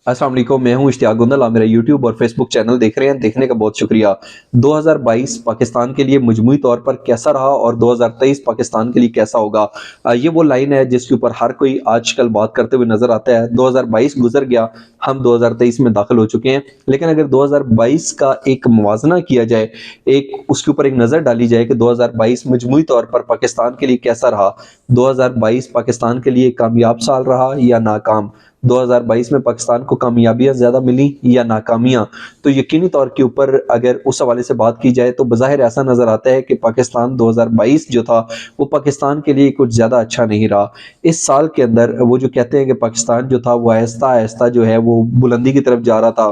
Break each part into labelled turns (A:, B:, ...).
A: अस्सलाम वालेकुम, मैं हूं इश्तियाक गुंदल। आप मेरा यूट्यूब और फेसबुक चैनल देख रहे हैं, देखने का बहुत शुक्रिया। 2022 पाकिस्तान के लिए मजमूई तौर पर कैसा रहा और 2023 पाकिस्तान के लिए कैसा होगा, ये वो लाइन है जिसके ऊपर हर कोई आजकल बात करते हुए नजर आता है। 2022 गुजर गया, हम 2023 में दाखिल हो चुके हैं। लेकिन अगर 2022 का एक मुवाजना किया जाए, एक उसके ऊपर एक नज़र डाली जाए कि 2022 मजमूई तौर पर पाकिस्तान के लिए कैसा रहा, 2022 पाकिस्तान के लिए कामयाब साल रहा या नाकाम, 2022 में पाकिस्तान को कामयाबियां ज़्यादा मिली या नाकामियां, तो यकीनी तौर के ऊपर अगर उस हवाले से बात की जाए तो बज़ाहिर ऐसा नज़र आता है कि पाकिस्तान 2022 जो था वो पाकिस्तान के लिए कुछ ज़्यादा अच्छा नहीं रहा। इस साल के अंदर वो जो कहते हैं कि पाकिस्तान जो था वो आहिस्ता आहिस्ता जो है वो बुलंदी की तरफ जा रहा था।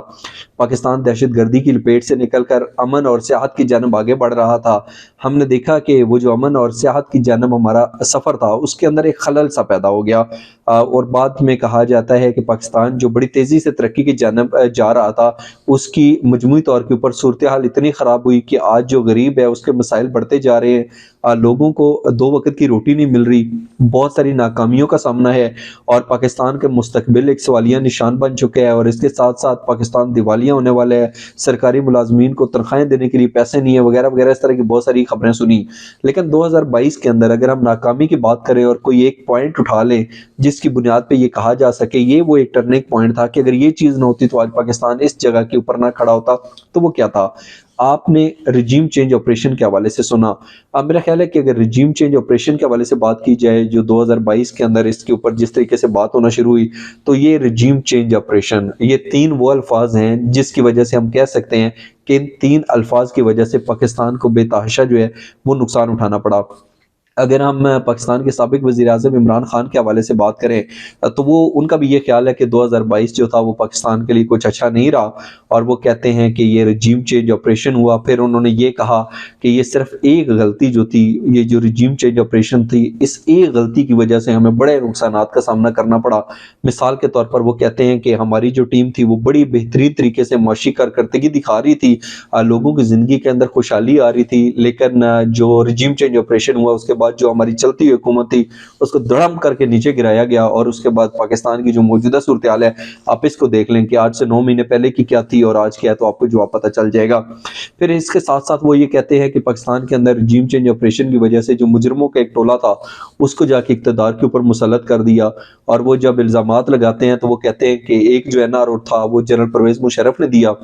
A: पाकिस्तान दहशत गर्दी की लपेट से निकलकर अमन और सियाहत की जानब आगे बढ़ रहा था। हमने देखा कि वो जो अमन और सियाहत की जानब हमारा सफ़र था उसके अंदर एक खलल सा पैदा हो गया। और बाद में कहा जाता है कि पाकिस्तान जो बड़ी तेज़ी से तरक्की की जानब जा रहा था, उसकी मजमूई तौर के ऊपर सूरत हाल इतनी ख़राब हुई कि आज जो गरीब है उसके मसाइल बढ़ते जा रहे हैं। लोगों को 2 वक्त की रोटी नहीं मिल रही, बहुत सारी नाकामियों का सामना है और पाकिस्तान के मुस्तकबिल एक सवालिया निशान बन चुके हैं। और इसके साथ साथ पाकिस्तान दिवालिया होने वाला है, सरकारी मुलाजमीन को तनख्वाहें देने के लिए पैसे नहीं है, वगैरह वगैरह, इस तरह की बहुत सारी खबरें सुनी। लेकिन 2022 के अंदर अगर हम नाकामी की बात करें और कोई एक पॉइंट उठा लें जिसकी बुनियाद पे ये कहा जा सके ये वो एक टर्निंग पॉइंट था कि अगर ये चीज़ ना होती तो आज पाकिस्तान इस जगह के ऊपर ना खड़ा होता, तो वो क्या था? आपने रिजीम चेंज ऑपरेशन के हवाले से सुना। अब मेरा ख्याल है कि अगर रिजीम चेंज ऑपरेशन के हवाले से बात की जाए जो 2022 के अंदर इसके ऊपर जिस तरीके से बात होना शुरू हुई, तो ये रिजीम चेंज ऑपरेशन, ये 3 वो अल्फाज हैं जिसकी वजह से हम कह सकते हैं कि इन 3 अल्फाज की वजह से पाकिस्तान को बेतहाशा जो है वो नुकसान उठाना पड़ा। अगर हम पाकिस्तान के साबिक वज़ीर-ए-आज़म इमरान खान के हवाले से बात करें, तो वो उनका भी ये ख्याल है कि 2022 जो था वो पाकिस्तान के लिए कुछ अच्छा नहीं रहा और वो कहते हैं कि ये रिजीम चेंज ऑपरेशन हुआ। फिर उन्होंने ये कहा कि ये सिर्फ एक गलती जो थी, ये जो रिजीम चेंज ऑपरेशन थी, इस एक गलती की वजह से हमें बड़े नुकसानात का सामना करना पड़ा। मिसाल के तौर पर वो कहते हैं कि हमारी जो टीम थी वो बड़ी बेहतरीन तरीके से मुआशी कारकर्दगी दिखा रही थी, लोगों की ज़िंदगी के अंदर खुशहाली आ रही थी। लेकिन जो रिजीम चेंज ऑपरेशन हुआ उसके बाद जो हमारी चलती हुई हुकूमत थी उसको धड़म करके नीचे गिराया गया और उसके बाद पाकिस्तान की जो मौजूदा सूरत हाल है आप इसको देख लें कि आज से 9 महीने पहले की क्या थी और आज क्या है, तो आपको जवाब पता चल जाएगा। फिर इसके साथ साथ वो ये कहते हैं कि पाकिस्तान के अंदर रिजीम चेंज ऑपरेशन की वजह से जो मुजरमों का एक टोला था उसको जाके इक़्तिदार के ऊपर मुसल्लत कर दिया और वो जब इल्ज़ामात लगाते हैं तो वो कहते हैं कि एक जो एनआरओ था वो जनरल परवेज़ मुशर्रफ ने दिया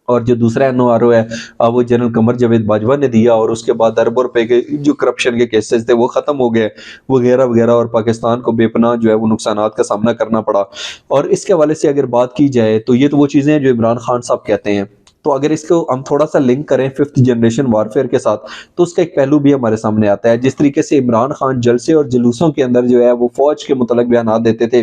A: और जो दूसरा एनओआरओ है वो जनरल कमर जावेद बाजवा ने दिया और उसके बाद अरबों रुपए के जो करप्शन के केसेस थे वो खत्म हो गए, वगैरह वगैरह, और पाकिस्तान को बेपनाह जो है वो नुकसानात का सामना करना पड़ा। और इसके हवाले से अगर बात की जाए तो ये तो वो चीज़ें हैं जो इमरान खान साहब कहते हैं। तो अगर इसको हम थोड़ा सा लिंक करें 5th जनरेशन वारफेयर के साथ तो उसका एक पहलू भी हमारे सामने आता है। जिस तरीके से इमरान खान जलसे और जुलूसों के अंदर जो है वो फौज के मुतल्लिक बयानात देते थे,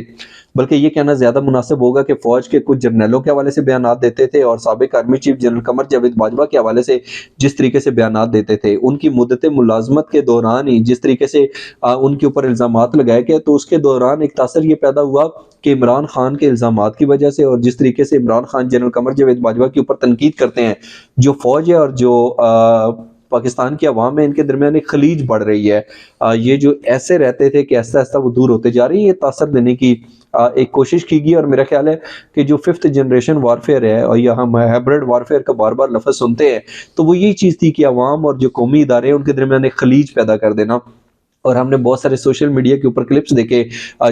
A: बल्कि ये कहना ज़्यादा मुनासिब होगा कि फ़ौज के कुछ जर्नलों के हवाले से बयानात देते थे और साबिक army chief general Qamar Javed Bajwa के हवाले से जिस तरीके से बयानात देते थे, उनकी मुद्दत मुलाजमत के दौरान ही जिस तरीके से उनके ऊपर इल्ज़ामात लगाए गए, तो उसके दौरान एक तासर ये पैदा हुआ कि इमरान खान के इल्ज़ामात की वजह से और जिस तरीके से इमरान खान जनरल कमर जावेद बाजवा के ऊपर तनकीद करते हैं, जो फ़ौज है और जो पाकिस्तान की अवाम है, इनके दरमियान एक खलीज बढ़ रही है। ये जो ऐसे रहते थे कि आहिस्ता आहिस्ता वो दूर होते जा रही है, ये तासर देने की एक कोशिश की गई। और मेरा ख्याल है कि जो 5th जनरेशन वारफेयर है और या हम हाइब्रिड वारफेयर का बार बार लफ्ज़ सुनते हैं, तो वो यही चीज़ थी कि अवाम और जो कौमी इदारे हैं उनके दरमियान एक खलीज पैदा कर देना। और हमने बहुत सारे सोशल मीडिया के ऊपर क्लिप्स देखे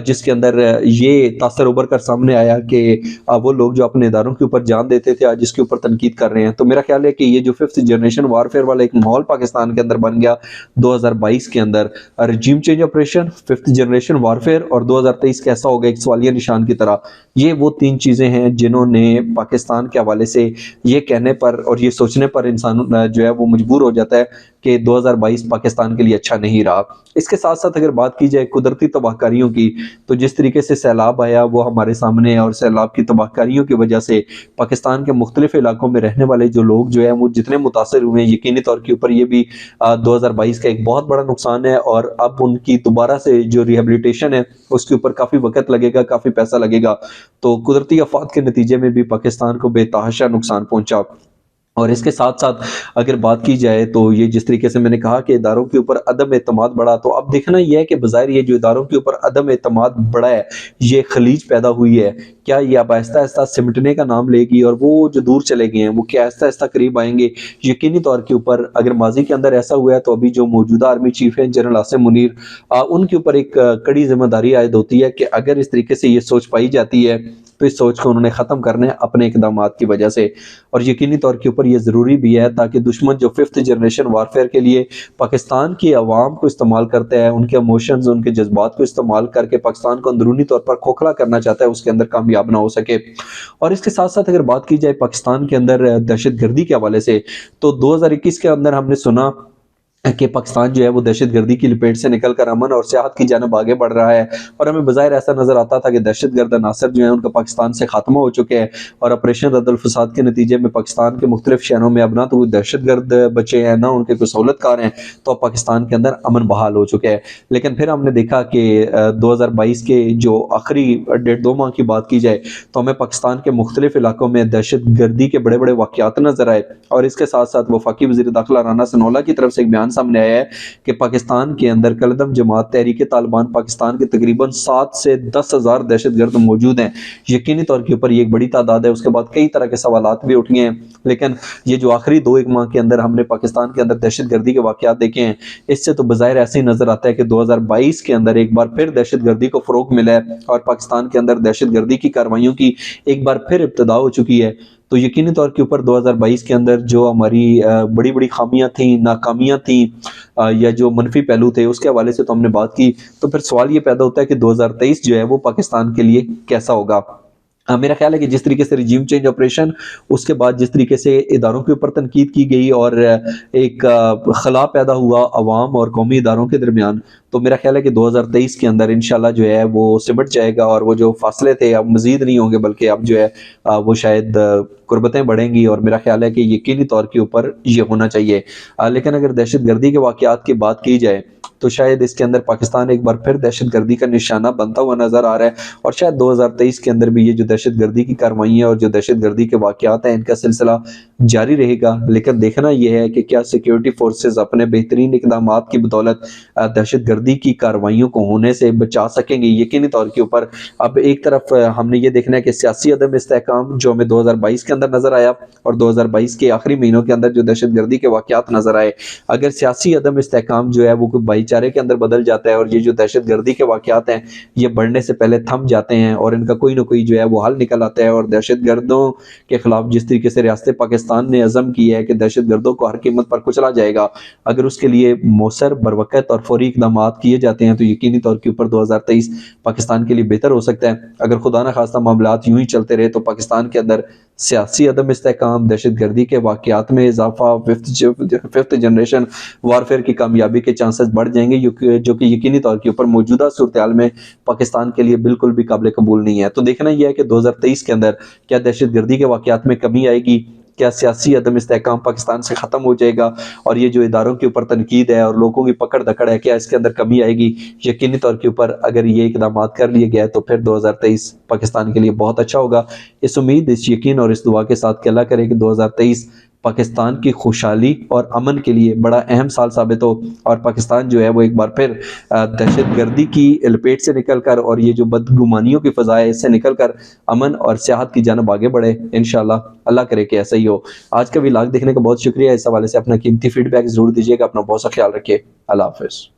A: जिसके अंदर ये तासर उभर कर सामने आया कि वो लोग जो अपने इदारों के ऊपर जान देते थे आज जिसके ऊपर तनकीद कर रहे हैं। तो मेरा ख्याल है कि ये जो 5th जनरेशन वारफेयर वाला एक माहौल पाकिस्तान के अंदर बन गया 2022 के अंदर, regime change operation, 5th generation warfare और 2023 कैसा होगा एक सवालिया निशान की तरह, ये वो 3 चीज़ें हैं जिन्होंने पाकिस्तान के हवाले से ये कहने पर और ये सोचने पर इंसान जो है वो मजबूर हो जाता है कि 2022 पाकिस्तान के लिए अच्छा नहीं रहा। इसके साथ साथ अगर बात की जाए कुदरती तबाहकारियों की, तो जिस तरीके से सैलाब आया वो हमारे सामने है और सैलाब की तबाहकारियों की वजह से पाकिस्तान के मुख्तलिफ इलाकों में रहने वाले जो लोग जो है वो जितने मुतासर हुए हैं, यकीनी तौर के ऊपर ये भी 2022 का एक बहुत बड़ा नुकसान है और अब उनकी दोबारा से जो रिहेबिलिटेशन है उसके ऊपर काफ़ी वक्त लगेगा, काफ़ी पैसा लगेगा। तो कुदरती आफात के नतीजे में भी पाकिस्तान को बेतहाशा नुकसान पहुंचा। اور اس کے ساتھ ساتھ اگر بات کی جائے تو یہ جس طریقے سے میں نے کہا کہ اداروں کے اوپر عدم اعتماد بڑھا، تو اب دیکھنا یہ ہے کہ بظاہر یہ جو اداروں کے اوپر عدم اعتماد بڑھا ہے، یہ خلیج پیدا ہوئی ہے، کیا یہ اب آہستہ آہستہ سمٹنے کا نام لے گی، اور وہ جو دور چلے گئے ہیں وہ کیا آہستہ آہستہ قریب آئیں گے؟ یقینی طور کے اوپر اگر ماضی کے اندر ایسا ہوا ہے تو ابھی جو موجودہ آرمی چیف ہیں جنرل عاصم منیر، ان کے اوپر ایک کڑی ذمہ داری عائد ہوتی ہے کہ اگر اس طریقے سے یہ سوچ پائی جاتی ہے تو اس سوچ کو انہوں نے ختم کرنا ہے اپنے اقدامات کی وجہ سے، اور یقینی طور کے اوپر یہ ضروری بھی ہے تاکہ دشمن جو 5th جنریشن وارفیئر کے لیے پاکستان کی عوام کو استعمال کرتا ہے، ان کے ایموشنز، ان کے جذبات کو استعمال کر کے پاکستان کو اندرونی طور پر کھوکھلا کرنا چاہتا ہے، اس کے اندر کامیاب نہ ہو سکے۔ اور اس کے ساتھ ساتھ اگر بات کی جائے پاکستان کے اندر دہشت گردی کے حوالے سے، تو 2021 کے اندر ہم نے سنا کہ پاکستان جو ہے وہ دہشت گردی کی لپیٹ سے نکل کر امن اور سیاحت کی جانب آگے بڑھ رہا ہے، اور ہمیں بظاہر ایسا نظر آتا تھا کہ دہشت گرد عناصر جو ہیں ان کا پاکستان سے خاتمہ ہو چکے ہیں، اور آپریشن رد الفساد کے نتیجے میں پاکستان کے مختلف شہروں میں اب نہ تو کوئی دہشت گرد بچے ہیں، نہ ان کے کوئی سہولت کار ہیں، تو اب پاکستان کے اندر امن بحال ہو چکا ہے۔ لیکن پھر ہم نے دیکھا کہ 2022 کے جو آخری 1.5-2 ماہ کی بات کی جائے تو ہمیں پاکستان کے مختلف علاقوں میں دہشت گردی کے بڑے بڑے واقعات نظر آئے، اور اس کے ساتھ ساتھ وفاقی وزیر داخلہ رانا ثناءاللہ کی طرف سے ایک بیان سامنے آیا ہے کہ پاکستان کے اندر کالعدم جماعت تحریک طالبان پاکستان کے تقریباً 7 سے 10 ہزار دہشت گرد موجود ہیں۔ یقینی طور کے اوپر یہ ایک بڑی تعداد ہے، اس کے بعد کئی طرح کے سوالات بھی اٹھ گئے ہیں، لیکن یہ جو آخری 2-1 ماہ کے اندر ہم نے پاکستان کے اندر دہشت گردی کے واقعات دیکھے ہیں، اس سے تو بظاہر ایسے ہی نظر آتا ہے کہ 2022 کے اندر ایک بار پھر دہشت گردی کو فروغ ملا ہے، اور پاکستان کے اندر دہشت گردی کی کارروائیوں کی ایک بار پھر ابتدا ہو چکی ہے۔ تو یقینی طور کے اوپر 2022 کے اندر جو ہماری بڑی بڑی خامیاں تھیں، ناکامیاں تھیں، یا جو منفی پہلو تھے، اس کے حوالے سے تو ہم نے بات کی، تو پھر سوال یہ پیدا ہوتا ہے کہ 2023 جو ہے وہ پاکستان کے لیے کیسا ہوگا؟ میرا خیال ہے کہ جس طریقے سے رجیم چینج آپریشن، اس کے بعد جس طریقے سے اداروں کے اوپر تنقید کی گئی اور ایک خلا پیدا ہوا عوام اور قومی اداروں کے درمیان، تو میرا خیال ہے کہ 2023 کے اندر انشاءاللہ جو ہے وہ سمٹ جائے گا، اور وہ جو فاصلے تھے اب مزید نہیں ہوں گے، بلکہ اب جو ہے وہ شاید قربتیں بڑھیں گی، اور میرا خیال ہے کہ یقینی طور کے اوپر یہ ہونا چاہیے۔ لیکن اگر دہشت گردی کے واقعات کی بات کی جائے تو شاید اس کے اندر پاکستان ایک بار پھر دہشت گردی کا نشانہ بنتا ہوا نظر آ رہا ہے، اور شاید 2023 کے اندر بھی یہ جو دہشت گردی کی کارروائیاں اور جو دہشت گردی کے واقعات ہیں ان کا سلسلہ جاری رہے گا۔ لیکن دیکھنا یہ ہے کہ کیا سیکیورٹی فورسز اپنے بہترین اقدامات کی بدولت دہشت گردی کی کارروائیوں کو ہونے سے بچا سکیں گے؟ یقینی طور کے اوپر اب ایک طرف ہم نے یہ دیکھنا ہے کہ سیاسی عدم استحکام جو ہمیں 2022 کے اندر نظر آیا، اور 2022 کے آخری مہینوں کے اندر جو دہشت گردی کے واقعات نظر آئے، اگر سیاسی عدم استحکام جو ہے وہ کوئی بھائی چارے کے اندر بدل جاتا ہے، اور یہ جو دہشت گردی کے واقعات ہیں یہ بڑھنے سے پہلے تھم جاتے ہیں، اور ان کا کوئی نہ کوئی جو ہے وہ حل نکل آتا ہے، اور دہشت گردوں کے خلاف جس طریقے سے ریاست پاکستان نے عزم کیا ہے کہ دہشت گردوں کو ہر قیمت پر کچلا جائے گا، اگر اس کے لیے مؤثر، بروقت اور فوری اقدامات کیے جاتے ہیں تو یقینی طور کے اوپر 2023 پاکستان کے لیے بہتر ہو سکتا ہے۔ اگر خدا نہ خواستہ معاملات یوں ہی چلتے رہے تو پاکستان کے اندر سیاسی عدم استحکام، دہشت گردی کے واقعات میں اضافہ، 5th جنریشن وارفیئر کی کامیابی کے چانسز بڑھ جائیں گے، جو کہ یقینی طور کے اوپر موجودہ صورتحال میں پاکستان کے لیے بالکل بھی قابل قبول نہیں ہے۔ تو دیکھنا یہ ہے کہ 2023 کے اندر کیا دہشت گردی کے واقعات میں کمی آئے گی، کیا سیاسی عدم استحکام پاکستان سے ختم ہو جائے گا، اور یہ جو اداروں کے اوپر تنقید ہے اور لوگوں کی پکڑ دکڑ ہے کیا اس کے اندر کمی آئے گی؟ یقینی طور کے اوپر اگر یہ اقدامات کر لیے گئے تو پھر 2023 پاکستان کے لیے بہت اچھا ہوگا۔ اس امید، اس یقین اور اس دعا کے ساتھ کہ اللہ کرے کہ 2023 پاکستان کی خوشحالی اور امن کے لیے بڑا اہم سال ثابت ہو، اور پاکستان جو ہے وہ ایک بار پھر دہشت گردی کی لپیٹ سے نکل کر اور یہ جو بدگمانیوں کی فضا ہے اس سے نکل کر امن اور سیاحت کی جانب آگے بڑھے انشاءاللہ۔ اللہ کرے کہ ایسا ہی ہو۔ آج کا ولاگ دیکھنے کا بہت شکریہ۔ اس حوالے سے اپنا قیمتی فیڈ بیک ضرور دیجیے گا۔ اپنا بہت سا خیال رکھیے۔ اللہ حافظ۔